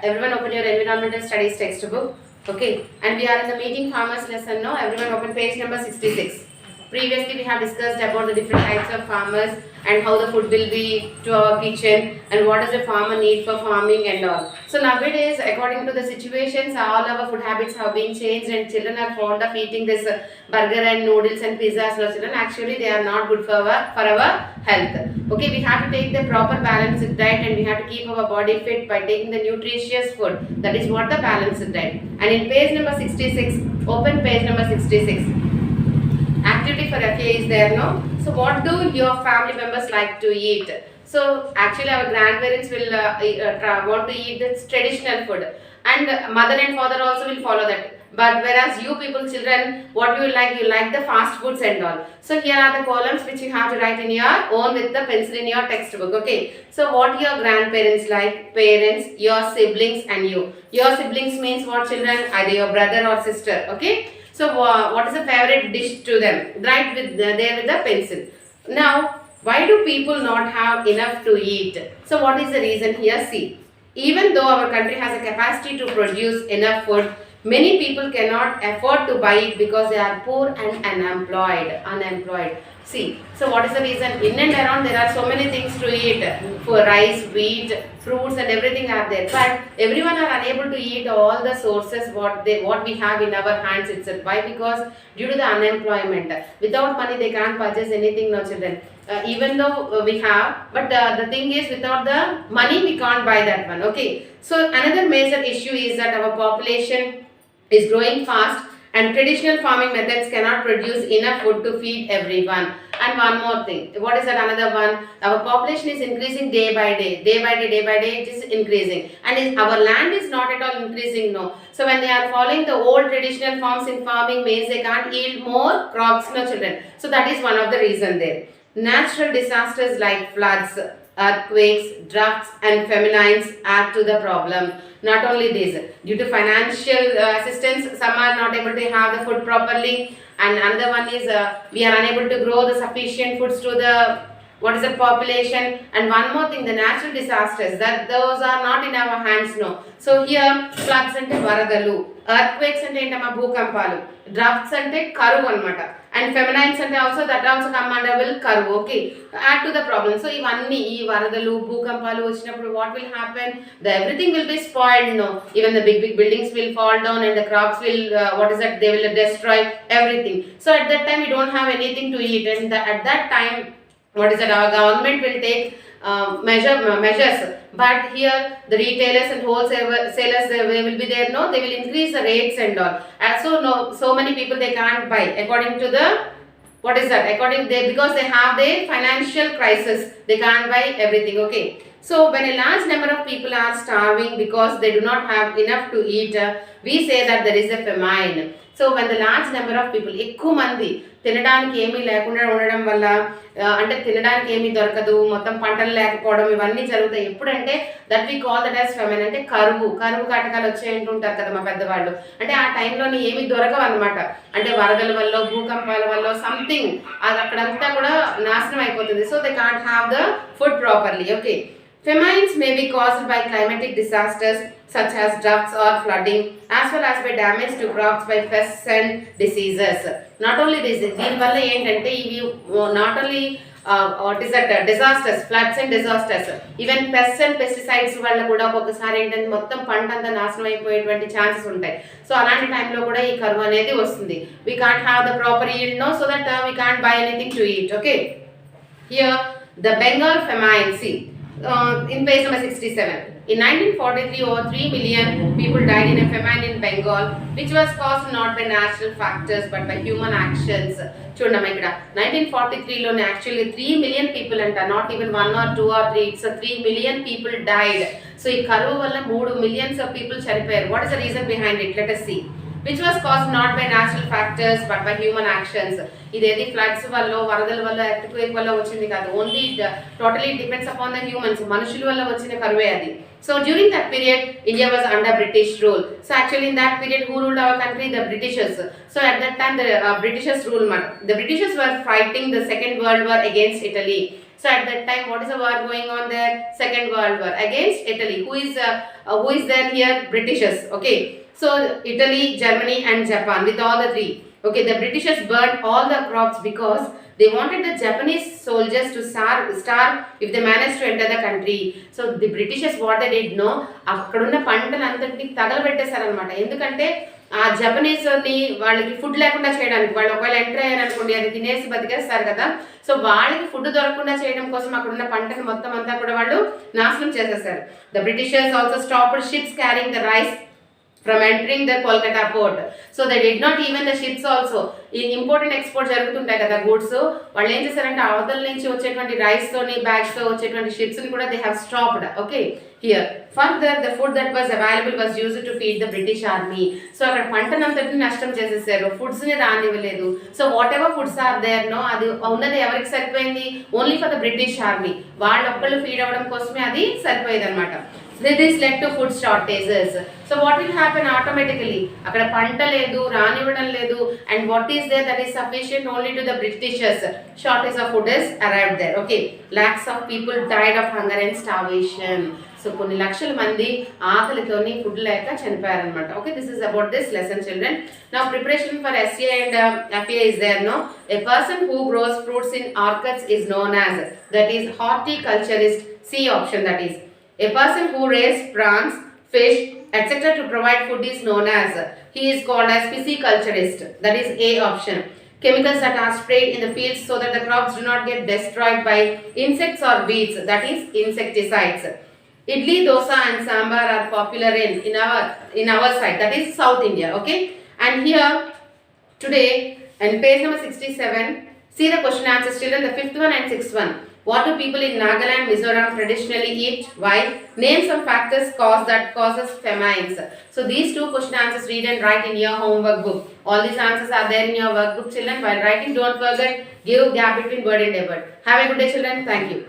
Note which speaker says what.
Speaker 1: Everyone open your environmental studies textbook. Okay, and we are in the meeting farmers lesson now. Everyone open page number 66. Previously we have discussed about the different types of farmers and how the food will be to our kitchen and what does a farmer need for farming and all. So nowadays, according to the situations, all our food habits have been changed and children are fond of eating this burger and noodles and pizzas. No, children, actually they are not good for our health. Okay, we have to take the proper balanced diet and we have to keep our body fit by taking the nutritious food. That is what the balanced diet. And in page number 66, open page number 66. Activity for FA is there, no? So what do your family members like to eat? So actually our grandparents will want to eat this traditional food, and mother and father also will follow that. But whereas you people, children, what you like the fast foods and all. So here are the columns which you have to write in your own with the pencil in your textbook. Okay. So what your grandparents like, parents, your siblings and you. Your siblings means what, children? Either your brother or sister. Okay. So what is the favorite dish to them? Write with there with the pencil. Now, why do people not have enough to eat? So what is the reason here? See, even though our country has a capacity to produce enough food, many people cannot afford to buy it because they are poor and unemployed. See, so what is the reason? In and around there are so many things to eat. For rice, wheat, fruits and everything are there. But everyone are unable to eat all the sources what we have in our hands itself. Why? Because due to the unemployment. Without money they can't purchase anything, no, children. Even though we have, but the thing is without the money we can't buy that one. Okay. So another major issue is that our population is growing fast and traditional farming methods cannot produce enough food to feed everyone. And one more thing, what is that another one? Our population is increasing day by day it is increasing, and our land is not at all increasing, no. So when they are following the old traditional forms in farming means they can't yield more crops, no, children. So that is one of the reason there. Natural disasters like floods, earthquakes, droughts and famines add to the problem. Not only this, due to financial assistance, some are not able to have the food properly, and another one is we are unable to grow the sufficient foods to the population. And one more thing, the natural disasters, that those are not in our hands, no. So here floods ante varadalu, earthquakes ante entama bhukampalu, droughts ante karuvu anamata, and famines ante also that also come under will karuvu. Okay, add to the problem. So ivanni ee varadalu bhukampalu vachinappudu what will happen? Everything will be spoiled, no. Even the big buildings will fall down and the crops will they will destroy everything. So at that time we don't have anything to eat, and at that time our government will take measures. But here the retailers and wholesalers they will be there, no, they will increase the rates and all. So many people they can't buy according to the because they have the financial crisis, they can't buy everything. Okay. So when a large number of people are starving because they do not have enough to eat, we say that there is a famine. So when the large number of people, ఎక్కువ మంది తినడానికి ఏమీ లేకుండా ఉండడం వల్ల, అంటే తినడానికి ఏమీ దొరకదు, మొత్తం పంటలు లేకపోవడం ఇవన్నీ జరుగుతాయి. ఎప్పుడంటే that we call that as famine, అంటే కరువు కాటకాలు వచ్చాయంటుంటారు కదా మా పెద్దవాళ్ళు. అంటే ఆ టైంలోని ఏమీ దొరకవు అనమాట. అంటే వరదల వల్ల, భూకంపాల వల్ల సంథింగ్ అది అక్కడంతా కూడా నాశనం అయిపోతుంది. So they can't have the food properly. Okay. Famines may be caused by climatic disasters such as droughts or flooding, as well as by damage to crops by pests and diseases. Not only this, దీని వల్ల ఏంటంటే ఇవి not only disasters, floods and disasters, even pests and pesticides వల్ల కూడా ఒక్కొక్కసారి ఏంటంటే మొత్తం పంట అంతా నాశనం అయిపోయేటువంటి ఛాన్సెస్ ఉంటాయి. సో అలాంటి టైంలో కూడా ఈ కరువు అనేది వస్తుంది. We can't have the proper yield, no, so that we can't buy anything to eat. Okay. Here the Bengal famine. See. In page number 67. In 1943, over 3 million people died in a famine in Bengal, which was caused not by natural factors but by human actions. Chudama ikkada 1943 lo actually 3 million people anta, not even 1 or 2 or 3, it's 3 million people died. So ee karuvu valla 3 millions of people chanipoyaru. What is the reason behind it? Let us see. which was caused not by natural factors but by human actions. ఇదేది floods వల్ల వరదల వల్ల earthquake వల్ల వచ్చింది కాదు, only totally depends upon the humans, మనుషుల వల్ల వచ్చిన కరువే అది. So during that period, India was under British rule. So actually in that period, who ruled our country? The Britishers. So at that time, the Britishers ruled. The Britishers were fighting the Second World War against Italy. So at that time, what is the war going on there? Second World War against Italy. Who is there here? Britishers. Okay. So Italy, Germany, and Japan, with all the three. Okay, the Britishers burned all the crops because they wanted the Japanese soldiers to starve if they managed to enter the country. So the Britishers, what they did, no, అక్కడున్న పంటలంతటిని తగలబెట్టేశారనమాట. ఎందుకంటే ఆ జపనీస్ని వాళ్ళకి food లేకుండా చేయడానికి, వాళ్ళు ఒకవేళ enter అయ్యారనుకోండి అది తినేసి బతికేస్తారు కదా, సో వాళ్ళకి ఫుడ్ దొరకకుండా చేయడం కోసం అక్కడున్న పంటని మొత్తం అంతా కూడా వాళ్ళు నాశనం చేసేసారు. The Britishers also stopped ships carrying the rice from entering the Kolkata port. So they did not, even the ships also, in import and export జరుగుతుంటాయి కదా గూడ్స్, వాళ్ళు ఏం చేశారంటే అవతల నుంచి వచ్చేటువంటి రైస్ తోని బ్యాగ్స్ తో వచ్చేటువంటి షిప్స్ ని కూడా they have stopped. Okay, here further the food that was available was used to feed the British army. So అక్కడ పంటనంతటిని నష్టం చేసేసారు, ఫుడ్స్ ని రానివ్వలేదు. So whatever foods are there no, అది ఉన్నది ఎవరికి సరిపోయింది? Only for the British army, వాళ్ళొక్కళ్ళు ఫీడ్ అవ్వడం కోసమే అది సరిపోయేది అనమాట. This led to food shortages. So what will happen automatically? అక్కడ పంట లేదు, రానివ్వడం లేదు, and what is there that is sufficient only to the Britishers? Shortage of food is arrived there. Okay, lakhs of people died of hunger and starvation. So కొన్ని లక్షల మంది ఆకలితోని food లేక చనిపోయారనమాట. Okay, this is about this lesson, children. Now preparation for SCA and FA is there, no? A person who grows fruits in orchards is known as, that is horticulturist. C option, that is. A person who raises prawns, fish, etc. to provide food is known as, he is called as pisciculturist. That is A option. Chemicals that are sprayed in the fields so that the crops do not get destroyed by insects or weeds, that is insecticides. Idli, dosa and sambar are popular in our side, that is South India. Okay, and here today and page number 67, see the question answers, children, the fifth one and sixth one. What do people in Nagaland, Mizoram traditionally eat? Why? Name some factors that causes famines. So these two question answers read and write in your homework book. All these answers are there in your workbook, children. While writing, don't forget, give gap between word and word. Have a good day, children. Thank you.